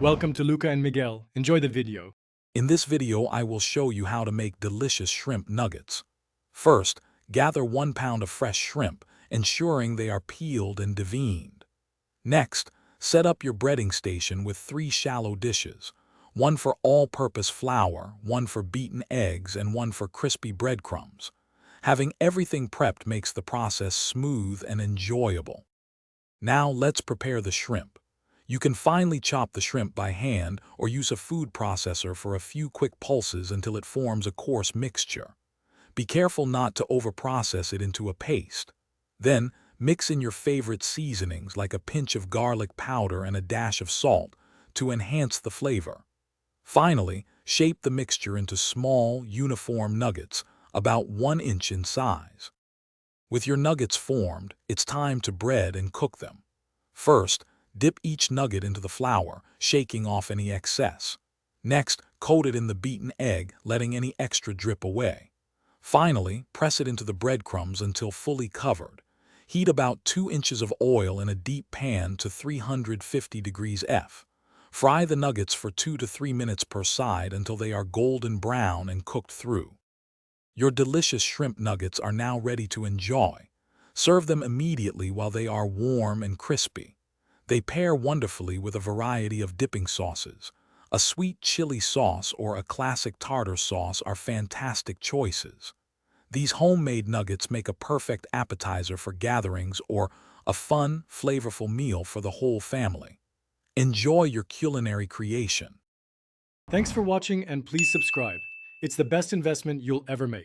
Welcome to Luca and Miguel. Enjoy the video. In this video, I will show you how to make delicious shrimp nuggets. First, gather 1 pound of fresh shrimp, ensuring they are peeled and deveined. Next, set up your breading station with 3 shallow dishes, one for all-purpose flour, one for beaten eggs, and one for crispy breadcrumbs. Having everything prepped makes the process smooth and enjoyable. Now let's prepare the shrimp. You can finely chop the shrimp by hand or use a food processor for a few quick pulses until it forms a coarse mixture. Be careful not to overprocess it into a paste. Then, mix in your favorite seasonings like a pinch of garlic powder and a dash of salt to enhance the flavor. Finally, shape the mixture into small, uniform nuggets about 1 inch in size. With your nuggets formed, it's time to bread and cook them. First, dip each nugget into the flour, shaking off any excess. Next, coat it in the beaten egg, letting any extra drip away. Finally, press it into the breadcrumbs until fully covered. Heat about 2 inches of oil in a deep pan to 350 degrees F. Fry the nuggets for 2 to 3 minutes per side until they are golden brown and cooked through. Your delicious shrimp nuggets are now ready to enjoy. Serve them immediately while they are warm and crispy. They pair wonderfully with a variety of dipping sauces. A sweet chili sauce or a classic tartar sauce are fantastic choices. These homemade nuggets make a perfect appetizer for gatherings or a fun, flavorful meal for the whole family. Enjoy your culinary creation. Thanks for watching and please subscribe. It's the best investment you'll ever make.